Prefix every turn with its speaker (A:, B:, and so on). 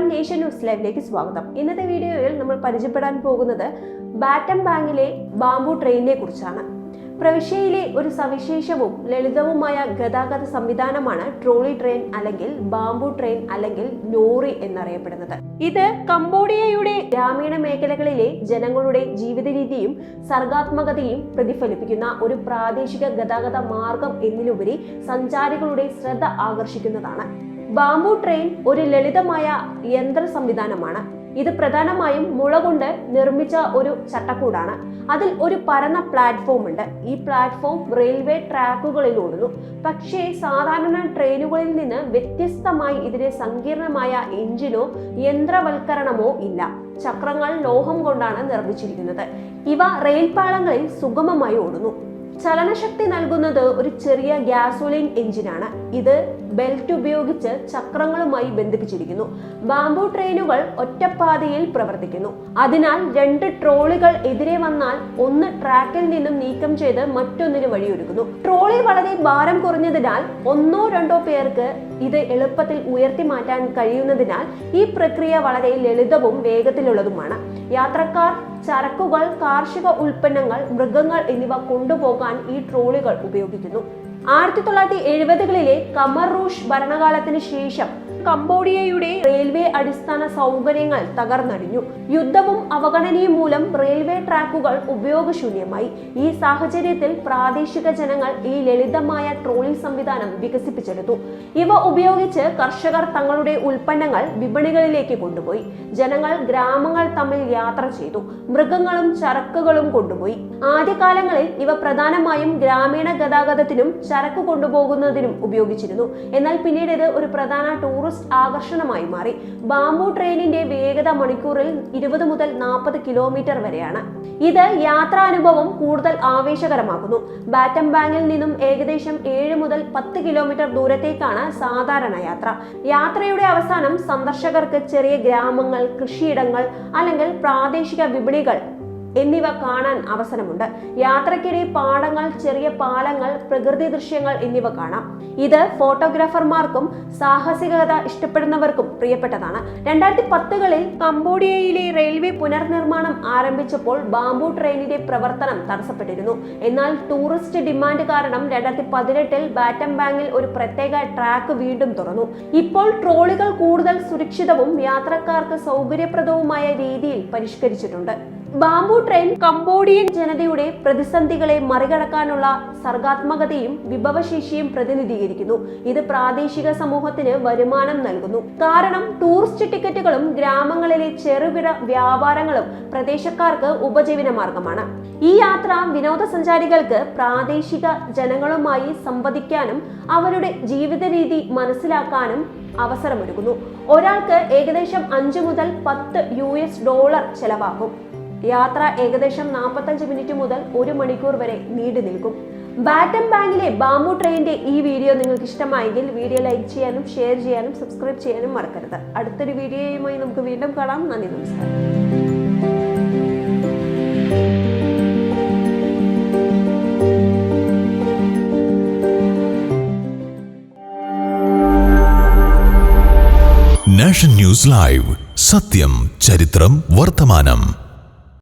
A: നമസ്കാരം, nation news ലൈവിലേക്ക് സ്വാഗതം. ഇന്നത്തെ വീഡിയോയിൽ നമ്മൾ പരിചയപ്പെടാൻ പോകുന്നത് ബാറ്റം ബാങ്കിലെ ബാംബു ട്രെയിനിനെ കുറിച്ചാണ്. പ്രവിശ്യയിലെ ഒരു സവിശേഷവും ലളിതവുമായ ഗതാഗത സംവിധാനമാണ് ട്രോളി ട്രെയിൻ അല്ലെങ്കിൽ ബാംബു ട്രെയിൻ അല്ലെങ്കിൽ ലോറി എന്നറിയപ്പെടുന്നത്. ഇത് കംബോഡിയയുടെ ഗ്രാമീണ മേഖലകളിലെ ജനങ്ങളുടെ ജീവിത രീതിയും സർഗാത്മകതയും പ്രതിഫലിപ്പിക്കുന്ന ഒരു പ്രാദേശിക ഗതാഗത മാർഗം എന്നിലുപരി സഞ്ചാരികളുടെ ശ്രദ്ധ ആകർഷിക്കുന്നതാണ്. ബാംബു ട്രെയിൻ ഒരു ലളിതമായ യന്ത്ര സംവിധാനമാണ്. ഇത് പ്രധാനമായും മുള കൊണ്ട് നിർമ്മിച്ച ഒരു ചട്ടക്കൂടാണ്. അതിൽ ഒരു പരന്ന പ്ലാറ്റ്ഫോം ഉണ്ട്. ഈ പ്ലാറ്റ്ഫോം റെയിൽവേ ട്രാക്കുകളിൽ ഓടുന്നു. പക്ഷേ സാധാരണ ട്രെയിനുകളിൽ നിന്ന് വ്യത്യസ്തമായി ഇതിന് സങ്കീർണമായ എഞ്ചിനോ യന്ത്രവൽക്കരണമോ ഇല്ല. ചക്രങ്ങൾ ലോഹം കൊണ്ടാണ് നിർമ്മിച്ചിരിക്കുന്നത്. ഇവ റെയിൽപാളങ്ങളിൽ സുഗമമായി ഓടുന്നു. ചലനശക്തി നൽകുന്നത് ഒരു ചെറിയ ഗ്യാസോലിൻ എഞ്ചിനാണ്. ഇത് ബെൽറ്റ് ഉപയോഗിച്ച് ചക്രങ്ങളുമായി ബന്ധിപ്പിച്ചിരിക്കുന്നു. ബാംബു ട്രെയിനുകൾ ഒറ്റപ്പാതയിൽ പ്രവർത്തിക്കുന്നു. അതിനാൽ 2 ട്രോളികൾ എതിരെ വന്നാൽ ഒന്ന് ട്രാക്കിൽ നിന്നും നീക്കം ചെയ്ത് മറ്റൊന്നിന് വഴിയൊരുക്കുന്നു. ട്രോളി വളരെ ഭാരം കുറഞ്ഞതിനാൽ 1-2 പേർക്ക് ഇത് എളുപ്പത്തിൽ ഉയർത്തി മാറ്റാൻ കഴിയുന്നതിനാൽ ഈ പ്രക്രിയ വളരെ ലളിതവും വേഗത്തിലുള്ളതുമാണ്. യാത്രക്കാർ ചരക്കുകൾ, കാർഷിക ഉൽപ്പന്നങ്ങൾ, മൃഗങ്ങൾ എന്നിവ കൊണ്ടുപോകാൻ ഈ ട്രോളികൾ ഉപയോഗിക്കുന്നു. 1970കളിലെ ഖമർ റൂഷ് ഭരണകാലത്തിന് ശേഷം കംബോഡിയയുടെ റെയിൽവേ അടിസ്ഥാന സൗകര്യങ്ങൾ തകർന്നടിഞ്ഞു. യുദ്ധവും അവഗണനയും മൂലം റെയിൽവേ ട്രാക്കുകൾ ഉപയോഗശൂന്യമായി. ഈ സാഹചര്യത്തിൽ പ്രാദേശിക ജനങ്ങൾ ഈ ലളിതമായ ട്രോളി സംവിധാനം വികസിപ്പിച്ചെടുത്തു. ഇവ ഉപയോഗിച്ച് കർഷകർ തങ്ങളുടെ ഉൽപ്പന്നങ്ങൾ വിപണികളിലേക്ക് കൊണ്ടുപോയി. ജനങ്ങൾ ഗ്രാമങ്ങൾ തമ്മിൽ യാത്ര ചെയ്തു. മൃഗങ്ങളും ചരക്കുകളും കൊണ്ടുപോയി. ആദ്യകാലങ്ങളിൽ ഇവ പ്രധാനമായും ഗ്രാമീണ ഗതാഗതത്തിനും ചരക്ക് കൊണ്ടുപോകുന്നതിനും ഉപയോഗിച്ചിരുന്നു. എന്നാൽ പിന്നീട് ഇത് ഒരു പ്രധാന ടൂറിസ്റ്റ് ആകർഷണമായി മാറി. ബാംബു ട്രെയിനിന്റെ വേഗത മണിക്കൂറിൽ 20 മുതൽ 40 കിലോമീറ്റർ വരെയാണ്. ഇത് യാത്രാനുഭവം കൂടുതൽ ആവേശകരമാക്കുന്നു. ബാറ്റം ബാങ്കിൽ നിന്നും ഏകദേശം 7 മുതൽ 10 കിലോമീറ്റർ ദൂരത്തേക്കാണ് സാധാരണ യാത്ര. യാത്രയുടെ അവസാനം സന്ദർശകർക്ക് ചെറിയ ഗ്രാമങ്ങൾ, കൃഷിയിടങ്ങൾ അല്ലെങ്കിൽ പ്രാദേശിക വിപണികൾ എന്നിവ കാണാൻ അവസരമുണ്ട്. യാത്രക്കിടെ പാടങ്ങൾ, ചെറിയ പാലങ്ങൾ, പ്രകൃതി ദൃശ്യങ്ങൾ എന്നിവ കാണാം. ഇത് ഫോട്ടോഗ്രാഫർമാർക്കും സാഹസികത ഇഷ്ടപ്പെടുന്നവർക്കും പ്രിയപ്പെട്ടതാണ്. 2010കളിൽ കംബോഡിയയിലെ റെയിൽവേ പുനർനിർമ്മാണം ആരംഭിച്ചപ്പോൾ ബാംബു ട്രെയിനിന്റെ പ്രവർത്തനം തടസ്സപ്പെട്ടിരുന്നു. എന്നാൽ ടൂറിസ്റ്റ് ഡിമാൻഡ് കാരണം 2018ൽ ബാറ്റം ബാങ്കിൽ ഒരു പ്രത്യേക ട്രാക്ക് വീണ്ടും തുറന്നു. ഇപ്പോൾ ട്രോളികൾ കൂടുതൽ സുരക്ഷിതവും യാത്രക്കാർക്ക് സൗകര്യപ്രദവുമായ രീതിയിൽ പരിഷ്കരിച്ചിട്ടുണ്ട്. ബാംബു ട്രെയിൻ കംബോഡിയൻ ജനതയുടെ പ്രതിസന്ധികളെ മറികടക്കാനുള്ള സർഗാത്മകതയും വിഭവശേഷിയും പ്രതിനിധീകരിക്കുന്നു. ഇത് പ്രാദേശിക സമൂഹത്തിന് വരുമാനം നൽകുന്നു. കാരണം ടൂറിസ്റ്റ് ടിക്കറ്റുകളും ഗ്രാമങ്ങളിലെ ചെറുകിട വ്യാപാരങ്ങളും പ്രദേശക്കാർക്ക് ഉപജീവന മാർഗമാണ്. ഈ യാത്ര വിനോദസഞ്ചാരികൾക്ക് പ്രാദേശിക ജനങ്ങളുമായി സംവദിക്കാനും അവരുടെ ജീവിത രീതി മനസ്സിലാക്കാനും അവസരമൊരുക്കുന്നു. ഒരാൾക്ക് ഏകദേശം 5 മുതൽ $10 ചെലവാകും. യാത്ര ഏകദേശം 45 മിനിറ്റ് മുതൽ 1 മണിക്കൂർ വരെ നീണ്ടു നിൽക്കും. ബാറ്റം ബാങ്കിലെ ബാംബു ട്രെയിനിന്റെ ഈ വീഡിയോ നിങ്ങൾക്ക് ഇഷ്ടമായെങ്കിൽ വീഡിയോ ലൈക്ക് ചെയ്യാനും ഷെയർ ചെയ്യാനും സബ്സ്ക്രൈബ് ചെയ്യാനും മറക്കരുത്. അടുത്തൊരു വീഡിയോയുമായി നമുക്ക് വീണ്ടും കാണാം. നന്ദി, നമസ്കാരം.
B: നാഷൻ ന്യൂസ് ലൈവ്, സത്യം, ചരിത്രം, വർത്തമാനം.